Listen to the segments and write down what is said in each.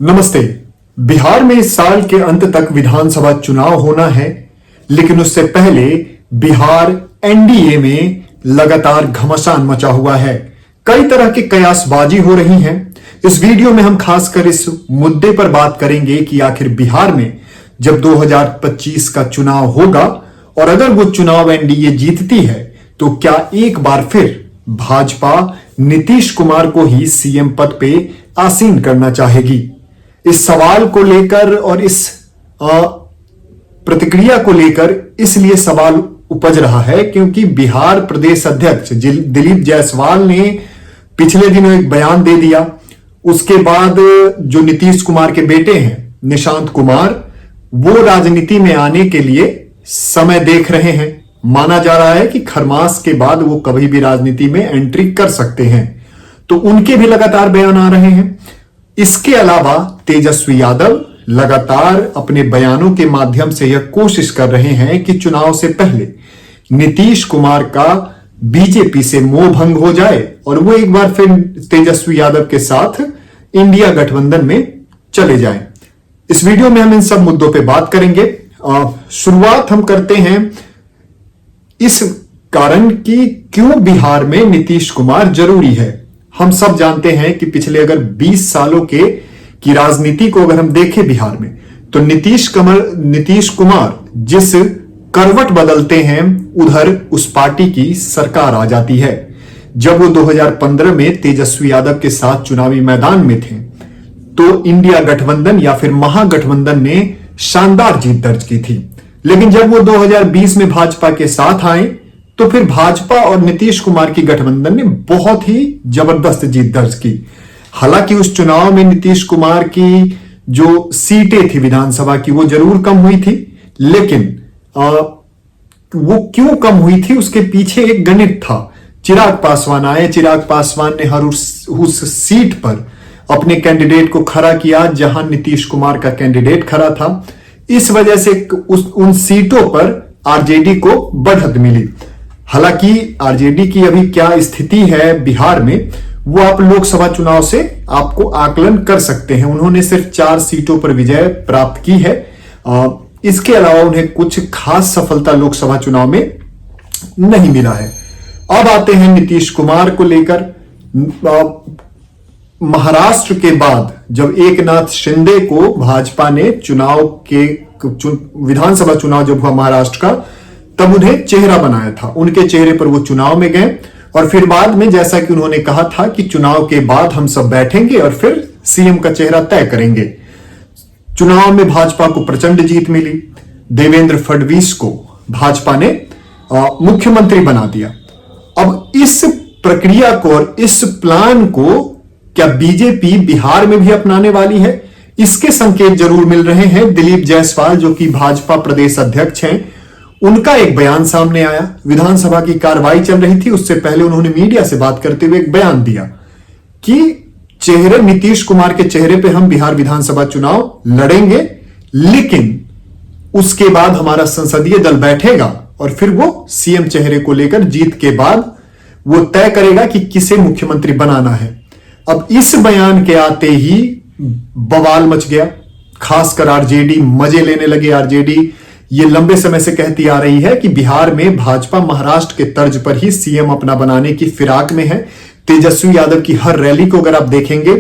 नमस्ते। बिहार में इस साल के अंत तक विधानसभा चुनाव होना है, लेकिन उससे पहले बिहार एनडीए में लगातार घमासान मचा हुआ है। कई तरह की कयासबाजी हो रही है। इस वीडियो में हम खासकर इस मुद्दे पर बात करेंगे कि आखिर बिहार में जब 2025 का चुनाव होगा और अगर वो चुनाव एनडीए जीतती है तो क्या एक बार फिर भाजपा नीतीश कुमार को ही सीएम पद पे आसीन करना चाहेगी। इस सवाल को लेकर और इस प्रतिक्रिया को लेकर इसलिए सवाल उपज रहा है क्योंकि बिहार प्रदेश अध्यक्ष दिलीप जायसवाल ने पिछले दिनों एक बयान दे दिया। उसके बाद जो नीतीश कुमार के बेटे हैं निशांत कुमार, वो राजनीति में आने के लिए समय देख रहे हैं। माना जा रहा है कि खरमास के बाद वो कभी भी राजनीति में एंट्री कर सकते हैं, तो उनके भी लगातार बयान आ रहे हैं। इसके अलावा तेजस्वी यादव लगातार अपने बयानों के माध्यम से यह कोशिश कर रहे हैं कि चुनाव से पहले नीतीश कुमार का बीजेपी से मोह भंग हो जाए और वो एक बार फिर तेजस्वी यादव के साथ इंडिया गठबंधन में चले जाएं। इस वीडियो में हम इन सब मुद्दों पे बात करेंगे। शुरुआत हम करते हैं इस कारण कि क्यों बिहार में नीतीश कुमार जरूरी है। हम सब जानते हैं कि पिछले अगर 20 सालों की राजनीति को अगर हम देखें बिहार में, तो नीतीश कुमार जिस करवट बदलते हैं उधर उस पार्टी की सरकार आ जाती है। जब वो 2015 में तेजस्वी यादव के साथ चुनावी मैदान में थे तो इंडिया गठबंधन या फिर महागठबंधन ने शानदार जीत दर्ज की थी, लेकिन जब वो 2020 में भाजपा के साथ आए तो फिर भाजपा और नीतीश कुमार की गठबंधन ने बहुत ही जबरदस्त जीत दर्ज की। हालांकि उस चुनाव में नीतीश कुमार की जो सीटें थी विधानसभा की वो जरूर कम हुई थी, लेकिन वो क्यों कम हुई थी उसके पीछे एक गणित था। चिराग पासवान आए, चिराग पासवान ने हर उस सीट पर अपने कैंडिडेट को खड़ा किया जहां नीतीश कुमार का कैंडिडेट खड़ा था। इस वजह से उन सीटों पर आरजेडी को बढ़त मिली। हालांकि आरजेडी की अभी क्या स्थिति है बिहार में वो आप लोकसभा चुनाव से आपको आकलन कर सकते हैं। उन्होंने सिर्फ 4 सीटों पर विजय प्राप्त की है। इसके अलावा उन्हें कुछ खास सफलता लोकसभा चुनाव में नहीं मिला है। अब आते हैं नीतीश कुमार को लेकर। महाराष्ट्र के बाद जब एकनाथ शिंदे को भाजपा ने विधानसभा चुनाव जब हुआ महाराष्ट्र का, तब उन्हें चेहरा बनाया था। उनके चेहरे पर वो चुनाव में गए और फिर बाद में जैसा कि उन्होंने कहा था कि चुनाव के बाद हम सब बैठेंगे और फिर सीएम का चेहरा तय करेंगे। चुनाव में भाजपा को प्रचंड जीत मिली। देवेंद्र फडणवीस को भाजपा ने मुख्यमंत्री बना दिया। अब इस प्रक्रिया को और इस प्लान को क्या बीजेपी बिहार में भी अपनाने वाली है? इसके संकेत जरूर मिल रहे हैं। दिलीप जायसवाल जो कि भाजपा प्रदेश अध्यक्ष हैं, उनका एक बयान सामने आया। विधानसभा की कार्रवाई चल रही थी, उससे पहले उन्होंने मीडिया से बात करते हुए एक बयान दिया कि नीतीश कुमार के चेहरे पे हम बिहार विधानसभा चुनाव लड़ेंगे, लेकिन उसके बाद हमारा संसदीय दल बैठेगा और फिर वो सीएम चेहरे को लेकर जीत के बाद वो तय करेगा कि किसे मुख्यमंत्री बनाना है। अब इस बयान के आते ही बवाल मच गया। खासकर आरजेडी मजे लेने लगे। आरजेडी ये लंबे समय से कहती आ रही है कि बिहार में भाजपा महाराष्ट्र के तर्ज पर ही सीएम अपना बनाने की फिराक में है। तेजस्वी यादव की हर रैली को अगर आप देखेंगे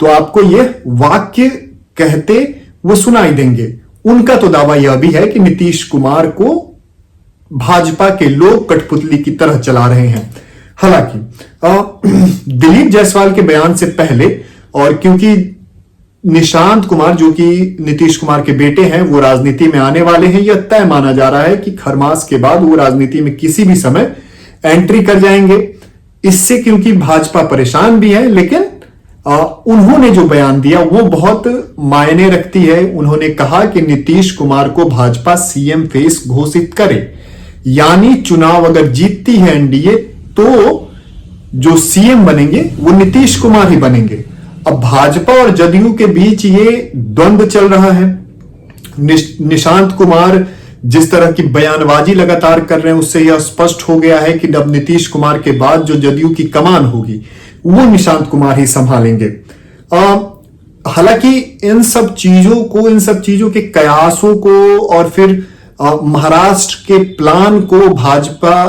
तो आपको यह वाक्य कहते वो सुनाई देंगे। उनका तो दावा यह भी है कि नीतीश कुमार को भाजपा के लोग कठपुतली की तरह चला रहे हैं। हालांकि दिलीप जायसवाल के बयान से पहले, और क्योंकि निशांत कुमार जो कि नीतीश कुमार के बेटे हैं वो राजनीति में आने वाले हैं, यह तय माना जा रहा है कि खरमास के बाद वो राजनीति में किसी भी समय एंट्री कर जाएंगे। इससे क्योंकि भाजपा परेशान भी है, लेकिन उन्होंने जो बयान दिया वो बहुत मायने रखती है। उन्होंने कहा कि नीतीश कुमार को भाजपा सीएम फेस घोषित करे, यानी चुनाव अगर जीतती है एनडीए तो जो सीएम बनेंगे वो नीतीश कुमार ही बनेंगे। अब भाजपा और जदयू के बीच ये द्वंद्व चल रहा है। निशांत कुमार जिस तरह की बयानबाजी लगातार कर रहे हैं उससे यह स्पष्ट हो गया है कि अब नीतीश कुमार के बाद जो जदयू की कमान होगी वो निशांत कुमार ही संभालेंगे। हालांकि इन सब चीजों के कयासों को और फिर महाराष्ट्र के प्लान को भाजपा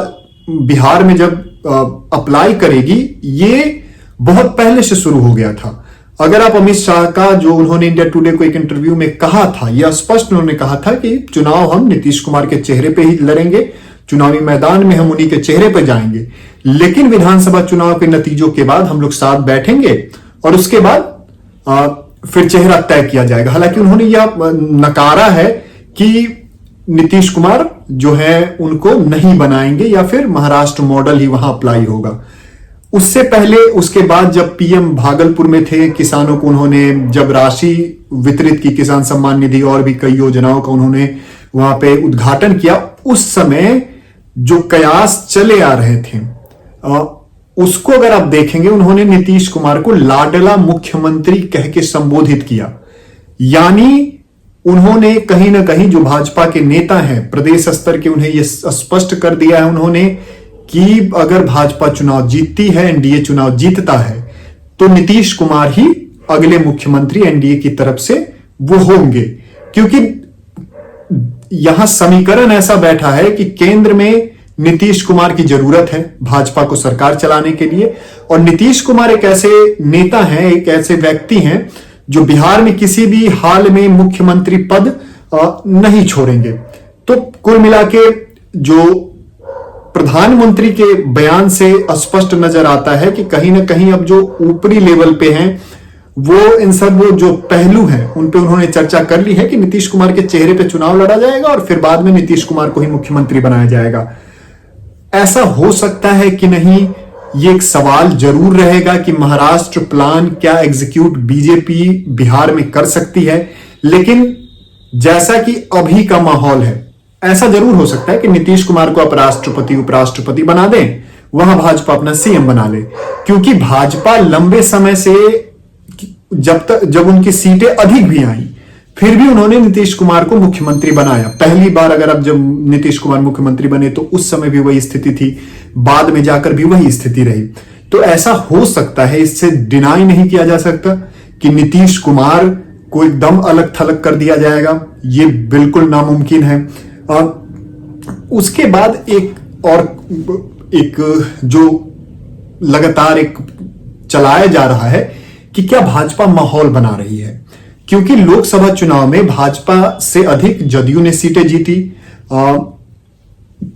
बिहार में जब अप्लाई करेगी, ये बहुत पहले से शुरू हो गया था। अगर आप अमित शाह का, जो उन्होंने इंडिया टुडे को एक इंटरव्यू में कहा था, यह स्पष्ट उन्होंने कहा था कि चुनाव हम नीतीश कुमार के चेहरे पे ही लड़ेंगे, चुनावी मैदान में हम उन्हीं के चेहरे पे जाएंगे, लेकिन विधानसभा चुनाव के नतीजों के बाद हम लोग साथ बैठेंगे और उसके बाद फिर चेहरा तय किया जाएगा। हालांकि उन्होंने यह नकारा है कि नीतीश कुमार जो है उनको नहीं बनाएंगे या फिर महाराष्ट्र मॉडल ही वहां अप्लाई होगा। उससे पहले, उसके बाद जब पीएम भागलपुर में थे, किसानों को उन्होंने जब राशि वितरित की, किसान सम्मान निधि और भी कई योजनाओं का उन्होंने वहां पे उद्घाटन किया, उस समय जो कयास चले आ रहे थे उसको अगर आप देखेंगे, उन्होंने नीतीश कुमार को लाडला मुख्यमंत्री कह के संबोधित किया। यानी उन्होंने कहीं ना कहीं, जो भाजपा के नेता हैं प्रदेश स्तर के, उन्हें यह स्पष्ट कर दिया है उन्होंने कि अगर भाजपा चुनाव जीतती है, एनडीए चुनाव जीतता है, तो नीतीश कुमार ही अगले मुख्यमंत्री एनडीए की तरफ से वो होंगे। क्योंकि यहां समीकरण ऐसा बैठा है कि केंद्र में नीतीश कुमार की जरूरत है भाजपा को सरकार चलाने के लिए, और नीतीश कुमार एक ऐसे नेता हैं, एक ऐसे व्यक्ति हैं जो बिहार में किसी भी हाल में मुख्यमंत्री पद नहीं छोड़ेंगे। तो कुल मिला के जो प्रधानमंत्री के बयान से स्पष्ट नजर आता है कि कहीं ना कहीं अब जो ऊपरी लेवल पे हैं, वो इन सब जो पहलू हैं उन पे उन्होंने चर्चा कर ली है कि नीतीश कुमार के चेहरे पे चुनाव लड़ा जाएगा और फिर बाद में नीतीश कुमार को ही मुख्यमंत्री बनाया जाएगा। ऐसा हो सकता है कि नहीं, ये एक सवाल जरूर रहेगा कि महाराष्ट्र प्लान क्या एग्जीक्यूट बीजेपी बिहार में कर सकती है। लेकिन जैसा कि अभी का माहौल है, ऐसा जरूर हो सकता है कि नीतीश कुमार को राष्ट्रपति उपराष्ट्रपति बना दें, वहां भाजपा अपना सीएम बना ले। क्योंकि भाजपा लंबे समय से, जब उनकी सीटें अधिक भी आई, फिर भी उन्होंने नीतीश कुमार को मुख्यमंत्री बनाया। पहली बार अगर अब जब नीतीश कुमार मुख्यमंत्री बने तो उस समय भी वही स्थिति थी, बाद में जाकर भी वही स्थिति रही। तो ऐसा हो सकता है, इससे डिनाई नहीं किया जा सकता कि नीतीश कुमार को एकदम अलग थलग कर दिया जाएगा, ये बिल्कुल नामुमकिन है। और उसके बाद एक जो लगातार एक चलाया जा रहा है कि क्या भाजपा माहौल बना रही है, क्योंकि लोकसभा चुनाव में भाजपा से अधिक जदयू ने सीटें जीती।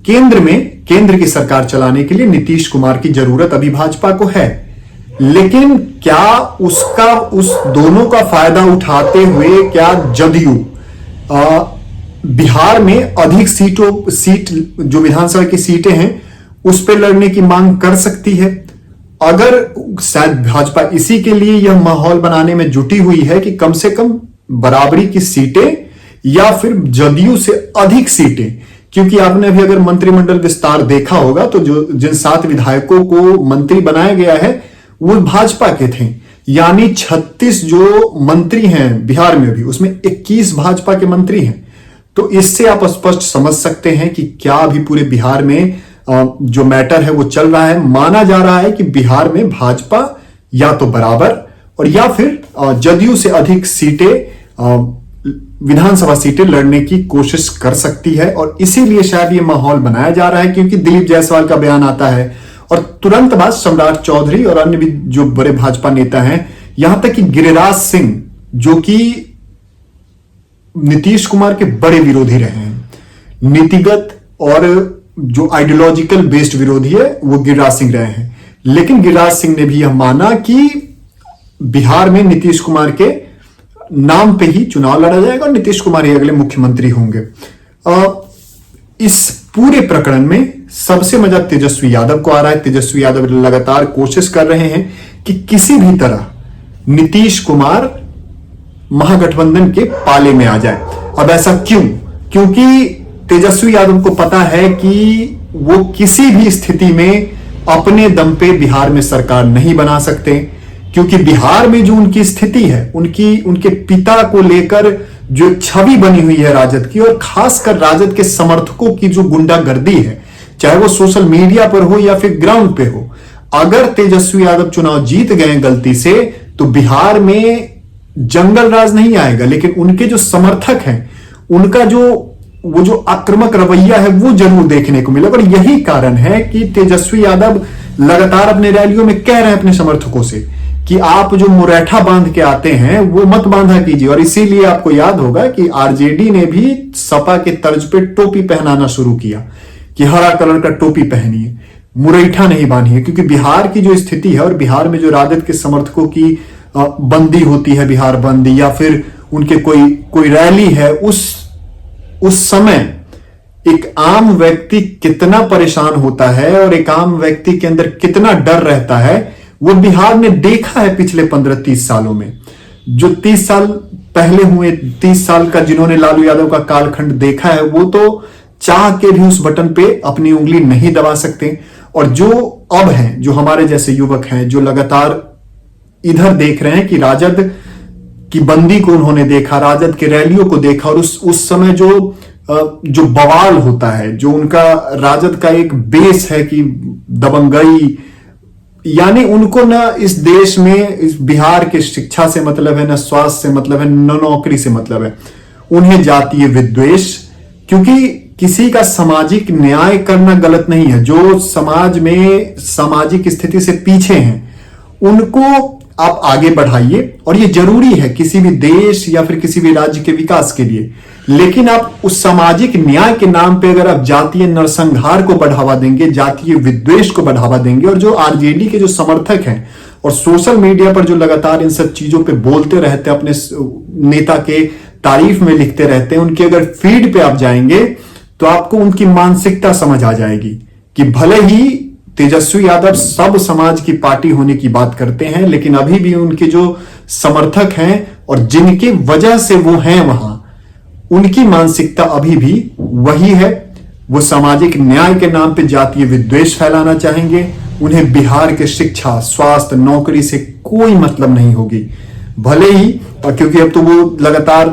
केंद्र की सरकार चलाने के लिए नीतीश कुमार की जरूरत अभी भाजपा को है, लेकिन क्या उस दोनों का फायदा उठाते हुए क्या जदयू बिहार में अधिक सीट जो विधानसभा की सीटें हैं उस पर लड़ने की मांग कर सकती है? अगर शायद भाजपा इसी के लिए यह माहौल बनाने में जुटी हुई है कि कम से कम बराबरी की सीटें या फिर जदयू से अधिक सीटें, क्योंकि आपने अभी अगर मंत्रिमंडल विस्तार देखा होगा तो जिन 7 विधायकों को मंत्री बनाया गया है वो भाजपा के थे। यानी 36 जो मंत्री हैं बिहार में भी, उसमें 21 भाजपा के मंत्री हैं। तो इससे आप स्पष्ट समझ सकते हैं कि क्या अभी पूरे बिहार में जो मैटर है वो चल रहा है। माना जा रहा है कि बिहार में भाजपा या तो बराबर और या फिर जदयू से अधिक सीटें, विधानसभा सीटें लड़ने की कोशिश कर सकती है, और इसीलिए शायद ये माहौल बनाया जा रहा है। क्योंकि दिलीप जायसवाल का बयान आता है और तुरंत बाद सम्राट चौधरी और अन्य भी जो बड़े भाजपा नेता हैं, यहां तक कि गिरिराज सिंह जो कि नीतीश कुमार के बड़े विरोधी रहे हैं, नीतिगत और जो आइडियोलॉजिकल बेस्ड विरोधी है वो गिरिराज सिंह रहे हैं, लेकिन गिरिराज सिंह ने भी यह माना कि बिहार में नीतीश कुमार के नाम पे ही चुनाव लड़ा जाएगा और नीतीश कुमार ही अगले मुख्यमंत्री होंगे। इस पूरे प्रकरण में सबसे मजा तेजस्वी यादव को आ रहा है। तेजस्वी यादव लगातार कोशिश कर रहे हैं कि किसी भी तरह नीतीश कुमार महागठबंधन के पाले में आ जाए। अब ऐसा क्यों? क्योंकि तेजस्वी यादव को पता है कि वो किसी भी स्थिति में अपने दम पे बिहार में सरकार नहीं बना सकते, क्योंकि बिहार में जो उनकी स्थिति है, उनके पिता को लेकर जो एक छवि बनी हुई है राजद की, और खासकर राजद के समर्थकों की जो गुंडागर्दी है, चाहे वो सोशल मीडिया पर हो या फिर ग्राउंड पे हो, अगर तेजस्वी यादव चुनाव जीत गए गलती से, तो बिहार में जंगल राज नहीं आएगा, लेकिन उनके जो समर्थक हैं उनका वो जो आक्रामक रवैया है वो जरूर देखने को मिलेगा। और यही कारण है कि तेजस्वी यादव लगातार अपने रैलियों में कह रहे हैं अपने समर्थकों से कि आप जो मुरैठा बांध के आते हैं वो मत बांधा कीजिए। और इसीलिए आपको याद होगा कि आरजेडी ने भी सपा के तर्ज पे टोपी पहनाना शुरू किया कि हरा कलर का टोपी पहनिए, मुरैठा नहीं बांधिए, क्योंकि बिहार की जो स्थिति है और बिहार में जो राजद के समर्थकों की बंदी होती है, बिहार बंदी, या फिर उनके कोई रैली है, उस समय एक आम व्यक्ति कितना परेशान होता है और एक आम व्यक्ति के अंदर कितना डर रहता है, वो बिहार ने देखा है पिछले 15-30 सालों में। जो 30 साल पहले हुए, 30 साल का जिन्होंने लालू यादव का कालखंड देखा है, वो तो चाह के भी उस बटन पे अपनी उंगली नहीं दबा सकते। और जो अब हैं, जो हमारे जैसे युवक हैं, जो लगातार इधर देख रहे हैं कि राजद की बंदी को उन्होंने देखा, राजद के रैलियों को देखा, और उस समय जो बवाल होता है, जो उनका राजद का एक बेस है कि दबंगई, यानी उनको ना इस देश में, इस बिहार के शिक्षा से मतलब है, ना स्वास्थ्य से मतलब है, न नौकरी से मतलब है, उन्हें जातीय विद्वेष। क्योंकि किसी का सामाजिक न्याय करना गलत नहीं है, जो समाज में सामाजिक स्थिति से पीछे हैं उनको आप आगे बढ़ाइए, और ये जरूरी है किसी भी देश या फिर किसी भी राज्य के विकास के लिए। लेकिन आप उस सामाजिक न्याय के नाम पे अगर आप जातीय नरसंहार को बढ़ावा देंगे, जातीय विद्वेष को बढ़ावा देंगे, और जो आरजेडी के जो समर्थक हैं और सोशल मीडिया पर जो लगातार इन सब चीजों पे बोलते रहते हैं, अपने नेता के तारीफ में लिखते रहते हैं, उनके अगर फीड पे आप जाएंगे तो आपको उनकी मानसिकता समझ आ जाएगी कि भले ही तेजस्वी यादव सब समाज की पार्टी होने की बात करते हैं, लेकिन अभी भी उनके जो समर्थक हैं और जिनकी वजह से वो हैं वहां, उनकी मानसिकता अभी भी वही है। वो सामाजिक न्याय के नाम पे जातीय विद्वेष फैलाना चाहेंगे। उन्हें बिहार के शिक्षा, स्वास्थ्य, नौकरी से कोई मतलब नहीं होगी। भले ही, क्योंकि अब तो वो लगातार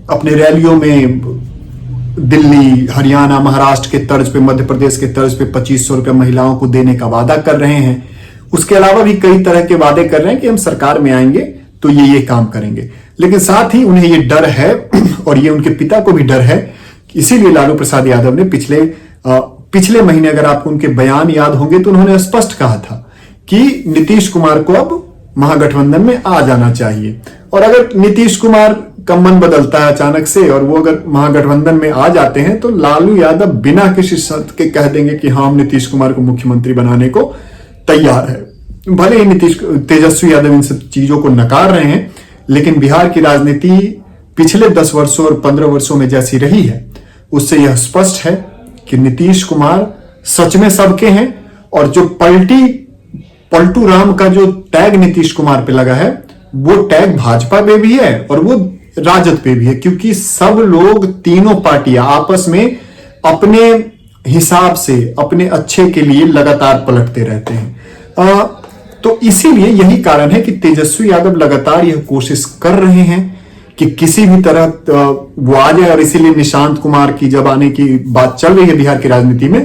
अपने रैलियों में दिल्ली, हरियाणा, महाराष्ट्र के तर्ज पे, मध्य प्रदेश के तर्ज पे 2500 रुपए महिलाओं को देने का वादा कर रहे हैं। उसके अलावा भी कई तरह के वादे कर रहे हैं कि हम सरकार में आएंगे तो ये काम करेंगे। लेकिन साथ ही उन्हें ये डर है, और ये उनके पिता को भी डर है। इसीलिए लालू प्रसाद यादव ने पिछले महीने, अगर आपको उनके बयान याद होंगे, तो उन्होंने स्पष्ट कहा था कि नीतीश कुमार को अब महागठबंधन में आ जाना चाहिए। और अगर नीतीश कुमार का मन बदलता है अचानक से और वो अगर महागठबंधन में आ जाते हैं, तो लालू यादव बिना किसी शर्त के कह देंगे कि हाँ, हम नीतीश कुमार को मुख्यमंत्री बनाने को तैयार है। भले ही तेजस्वी यादव इन सब चीजों को नकार रहे हैं, लेकिन बिहार की राजनीति पिछले 10 वर्षों और 15 वर्षों में जैसी रही है, उससे यह स्पष्ट है कि नीतीश कुमार सच में सबके हैं। और जो पलटू राम का जो टैग नीतीश कुमार पे लगा है, वो टैग भाजपा पे भी है और वो राजद पे भी है, क्योंकि सब लोग, तीनों पार्टियां आपस में अपने हिसाब से, अपने अच्छे के लिए लगातार पलटते रहते हैं। तो इसीलिए यही कारण है कि तेजस्वी यादव लगातार यह कोशिश कर रहे हैं कि किसी भी तरह वो आ जाए। और इसीलिए निशांत कुमार की जब आने की बात चल रही है बिहार की राजनीति में,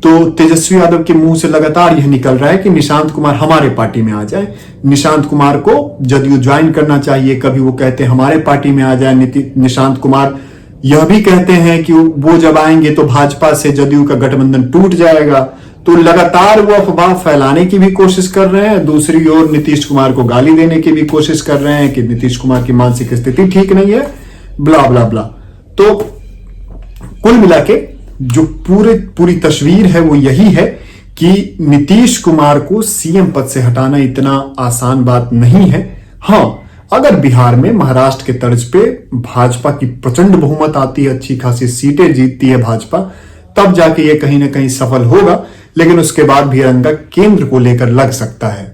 तो तेजस्वी यादव के मुंह से लगातार यह निकल रहा है कि निशांत कुमार हमारे पार्टी में आ जाए, निशांत कुमार को जदयू ज्वाइन करना चाहिए। कभी वो कहते हैं हमारे पार्टी में आ जाए निशांत कुमार, यह भी कहते हैं कि वो जब आएंगे तो भाजपा से जदयू का गठबंधन टूट जाएगा। तो लगातार वो अफवाह फैलाने की भी कोशिश कर रहे हैं, दूसरी ओर नीतीश कुमार को गाली देने की भी कोशिश कर रहे हैं कि नीतीश कुमार की मानसिक स्थिति ठीक नहीं है, ब्ला ब्ला ब्ला। तो कुल मिला के जो पूरी तस्वीर है वो यही है कि नीतीश कुमार को सीएम पद से हटाना इतना आसान बात नहीं है। हां, अगर बिहार में महाराष्ट्र के तर्ज पे भाजपा की प्रचंड बहुमत आती है, अच्छी खासी सीटें जीतती है भाजपा, तब जाके ये कहीं ना कहीं सफल होगा। लेकिन उसके बाद भी रंगा केंद्र को लेकर लग सकता है।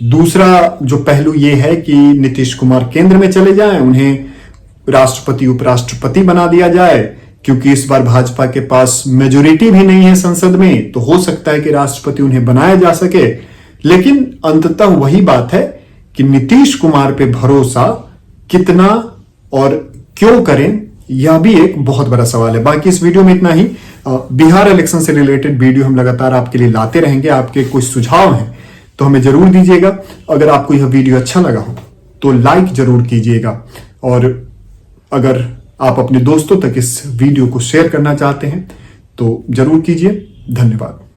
दूसरा जो पहलू ये है कि नीतीश कुमार केंद्र में चले जाएं, उन्हें राष्ट्रपति उपराष्ट्रपति बना दिया जाए, क्योंकि इस बार भाजपा के पास मेजोरिटी भी नहीं है संसद में, तो हो सकता है कि राष्ट्रपति उन्हें बनाया जा सके। लेकिन अंततः वही बात है कि नीतीश कुमार पे भरोसा कितना और क्यों करें, यह भी एक बहुत बड़ा सवाल है। बाकी इस वीडियो में इतना ही। बिहार इलेक्शन से रिलेटेड वीडियो हम लगातार आपके लिए लाते रहेंगे। आपके कुछ सुझाव हैं तो हमें जरूर दीजिएगा। अगर आपको यह वीडियो अच्छा लगा हो तो लाइक जरूर कीजिएगा। और अगर आप अपने दोस्तों तक इस वीडियो को शेयर करना चाहते हैं तो जरूर कीजिए। धन्यवाद।